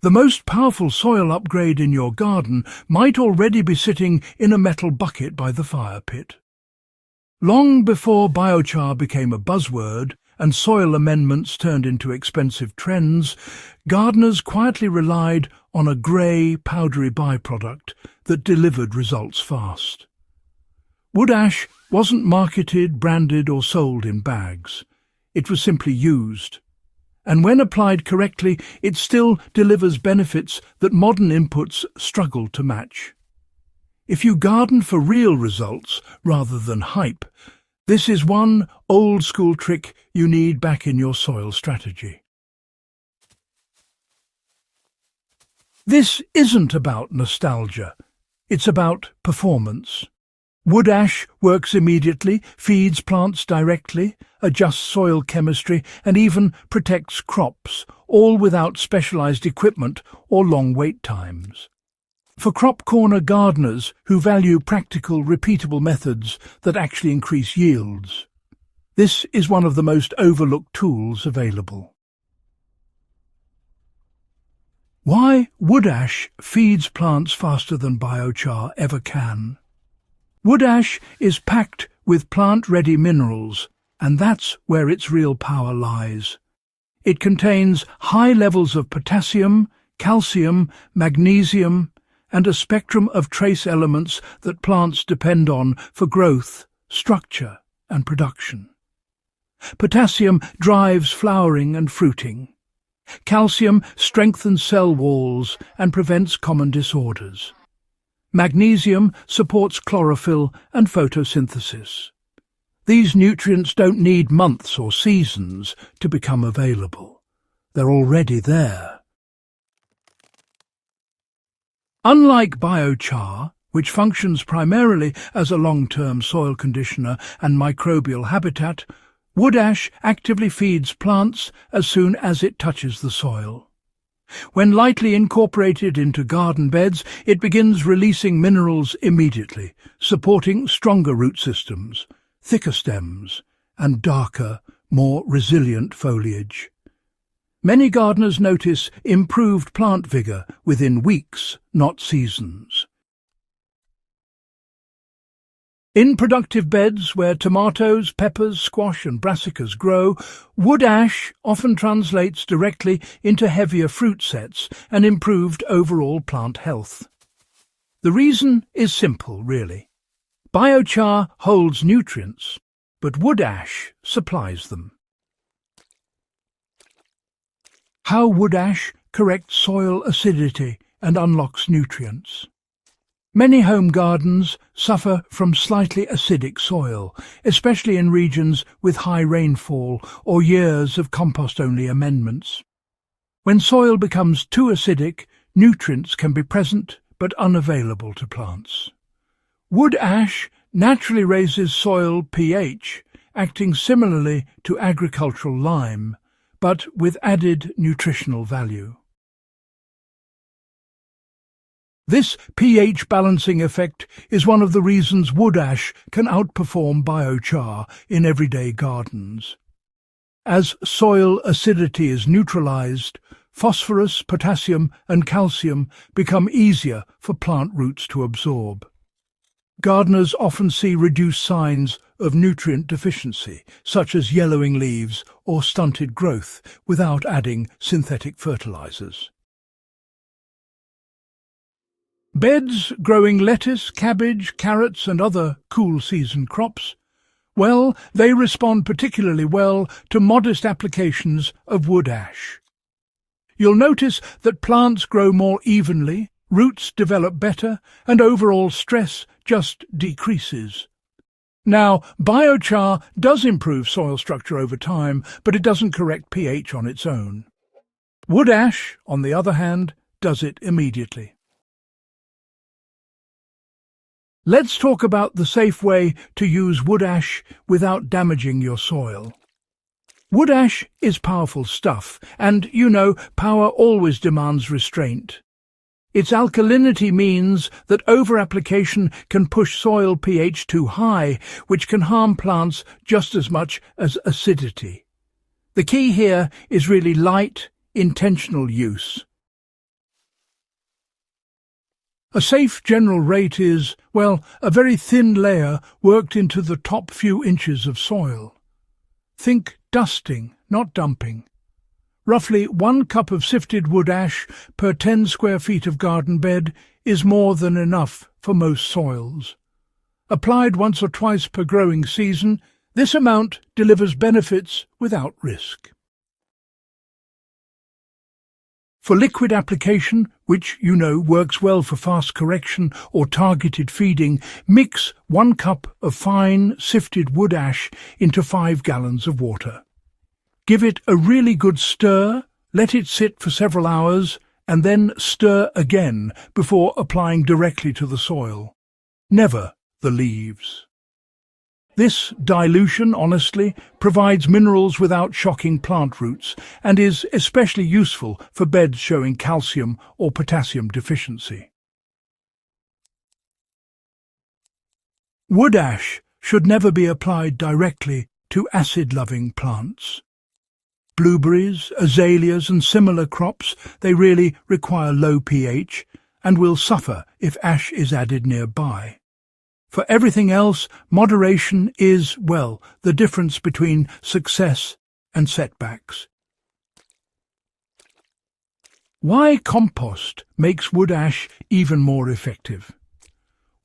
The most powerful soil upgrade in your garden might already be sitting in a metal bucket by the fire pit. Long before biochar became a buzzword and soil amendments turned into expensive trends, gardeners quietly relied on a grey, powdery byproduct that delivered results fast. Wood ash wasn't marketed, branded or sold in bags. It was simply used. And when applied correctly, it still delivers benefits that modern inputs struggle to match. If you garden for real results rather than hype, this is one old-school trick you need back in your soil strategy. This isn't about nostalgia. It's about performance. Wood ash works immediately, feeds plants directly, adjusts soil chemistry, and even protects crops, all without specialized equipment or long wait times. For crop corner gardeners who value practical, repeatable methods that actually increase yields, this is one of the most overlooked tools available. Why wood ash feeds plants faster than biochar ever can? Wood ash is packed with plant-ready minerals, and that's where its real power lies. It contains high levels of potassium, calcium, magnesium, and a spectrum of trace elements that plants depend on for growth, structure, and production. Potassium drives flowering and fruiting. Calcium strengthens cell walls and prevents common disorders. Magnesium supports chlorophyll and photosynthesis. These nutrients don't need months or seasons to become available. They're already there. Unlike biochar, which functions primarily as a long-term soil conditioner and microbial habitat, wood ash actively feeds plants as soon as it touches the soil. When lightly incorporated into garden beds, it begins releasing minerals immediately, supporting stronger root systems, thicker stems, and darker, more resilient foliage. Many gardeners notice improved plant vigor within weeks, not seasons. In productive beds where tomatoes, peppers, squash and brassicas grow, wood ash often translates directly into heavier fruit sets and improved overall plant health. The reason is simple, really. Biochar holds nutrients, but wood ash supplies them. How wood ash corrects soil acidity and unlocks nutrients. Many home gardens suffer from slightly acidic soil, especially in regions with high rainfall or years of compost-only amendments. When soil becomes too acidic, nutrients can be present but unavailable to plants. Wood ash naturally raises soil pH, acting similarly to agricultural lime, but with added nutritional value. This pH balancing effect is one of the reasons wood ash can outperform biochar in everyday gardens. As soil acidity is neutralized, phosphorus, potassium and calcium become easier for plant roots to absorb. Gardeners often see reduced signs of nutrient deficiency, such as yellowing leaves or stunted growth, without adding synthetic fertilizers. Beds growing lettuce, cabbage, carrots and other cool season crops, well, they respond particularly well to modest applications of wood ash. You'll notice that plants grow more evenly, roots develop better, and overall stress just decreases. Now, biochar does improve soil structure over time, but it doesn't correct pH on its own. Wood ash, on the other hand, does it immediately. Let's talk about the safe way to use wood ash without damaging your soil. Wood ash is powerful stuff, and, power always demands restraint. Its alkalinity means that over-application can push soil pH too high, which can harm plants just as much as acidity. The key here is really light, intentional use. A safe general rate is, well, a very thin layer worked into the top few inches of soil. Think dusting, not dumping. Roughly 1 cup of sifted wood ash per 10 square feet of garden bed is more than enough for most soils. Applied once or twice per growing season, this amount delivers benefits without risk. For liquid application, which you know works well for fast correction or targeted feeding, mix 1 cup of fine sifted wood ash into 5 gallons of water. Give it a really good stir, let it sit for several hours, and then stir again before applying directly to the soil. Never the leaves. This dilution, honestly, provides minerals without shocking plant roots and is especially useful for beds showing calcium or potassium deficiency. Wood ash should never be applied directly to acid-loving plants. Blueberries, azaleas and similar crops, they really require low pH and will suffer if ash is added nearby. For everything else, moderation is, well, the difference between success and setbacks. Why compost makes wood ash even more effective?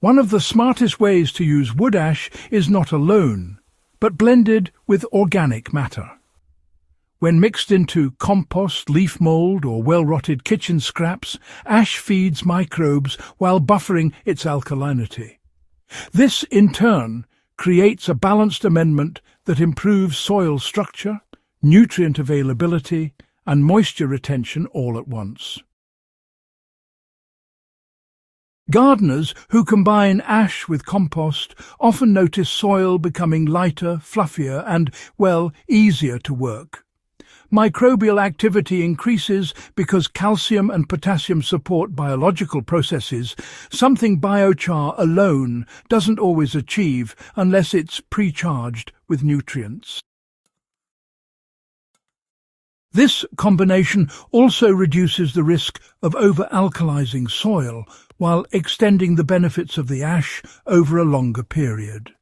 One of the smartest ways to use wood ash is not alone, but blended with organic matter. When mixed into compost, leaf mold or well-rotted kitchen scraps, ash feeds microbes while buffering its alkalinity. This, in turn, creates a balanced amendment that improves soil structure, nutrient availability, and moisture retention all at once. Gardeners who combine ash with compost often notice soil becoming lighter, fluffier, and, well, easier to work. Microbial activity increases because calcium and potassium support biological processes, something biochar alone doesn't always achieve unless it's precharged with nutrients. This combination also reduces the risk of over-alkalizing soil while extending the benefits of the ash over a longer period.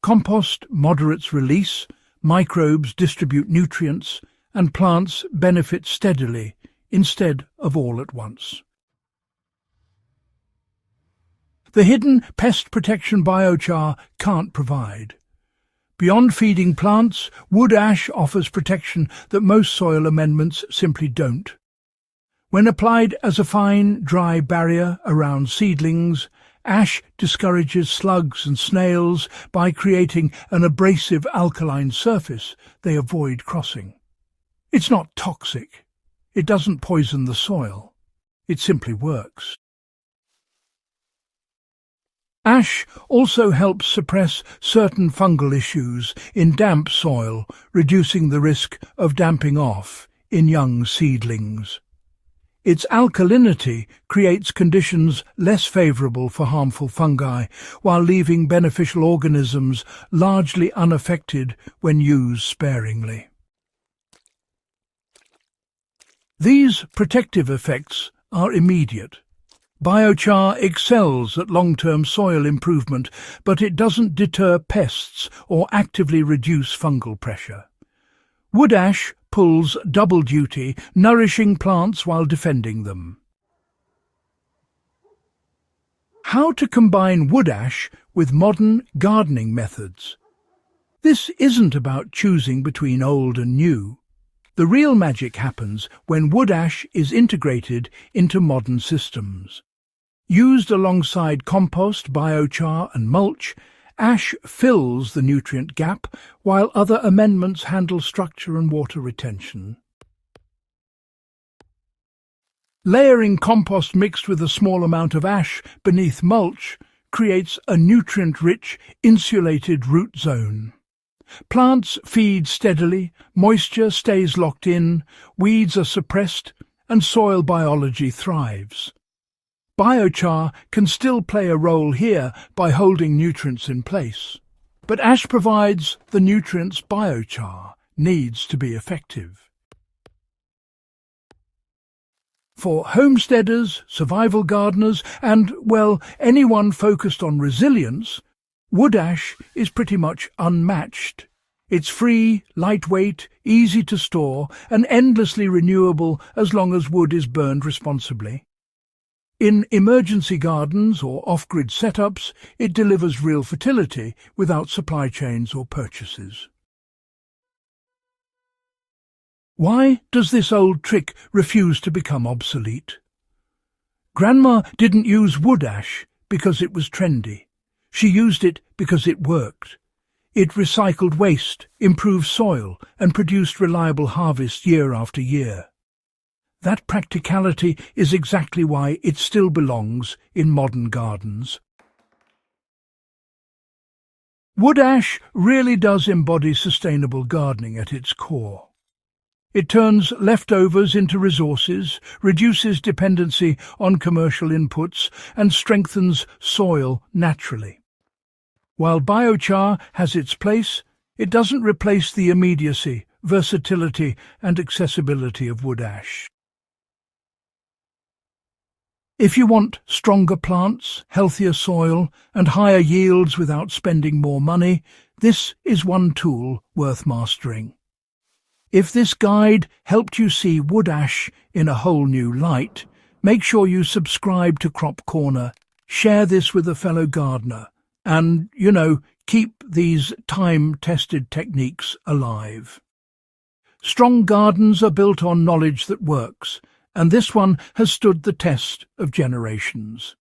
Compost moderates release, microbes distribute nutrients, and plants benefit steadily instead of all at once. The hidden pest protection biochar can't provide. Beyond feeding plants, wood ash offers protection that most soil amendments simply don't. When applied as a fine, dry barrier around seedlings, ash discourages slugs and snails by creating an abrasive alkaline surface they avoid crossing. It's not toxic. It doesn't poison the soil. It simply works. Ash also helps suppress certain fungal issues in damp soil, reducing the risk of damping off in young seedlings. Its alkalinity creates conditions less favourable for harmful fungi, while leaving beneficial organisms largely unaffected when used sparingly. These protective effects are immediate. Biochar excels at long-term soil improvement, but it doesn't deter pests or actively reduce fungal pressure. Wood ash pulls double duty, nourishing plants while defending them. How to combine wood ash with modern gardening methods? This isn't about choosing between old and new. The real magic happens when wood ash is integrated into modern systems. Used alongside compost, biochar and mulch, ash fills the nutrient gap while other amendments handle structure and water retention. Layering compost mixed with a small amount of ash beneath mulch creates a nutrient-rich, insulated root zone. Plants feed steadily, moisture stays locked in, weeds are suppressed, and soil biology thrives. Biochar can still play a role here by holding nutrients in place, but ash provides the nutrients biochar needs to be effective. For homesteaders, survival gardeners, and, well, anyone focused on resilience, wood ash is pretty much unmatched. It's free, lightweight, easy to store, and endlessly renewable as long as wood is burned responsibly. In emergency gardens or off-grid setups, it delivers real fertility without supply chains or purchases. Why does this old trick refuse to become obsolete? Grandma didn't use wood ash because it was trendy. She used it because it worked. It recycled waste, improved soil, and produced reliable harvests year after year. That practicality is exactly why it still belongs in modern gardens. Wood ash really does embody sustainable gardening at its core. It turns leftovers into resources, reduces dependency on commercial inputs, and strengthens soil naturally. While biochar has its place, it doesn't replace the immediacy, versatility, and accessibility of wood ash. If you want stronger plants, healthier soil, and higher yields without spending more money, this is one tool worth mastering. If this guide helped you see wood ash in a whole new light, make sure you subscribe to Crop Corner, share this with a fellow gardener, and, keep these time-tested techniques alive. Strong gardens are built on knowledge that works, and this one has stood the test of generations.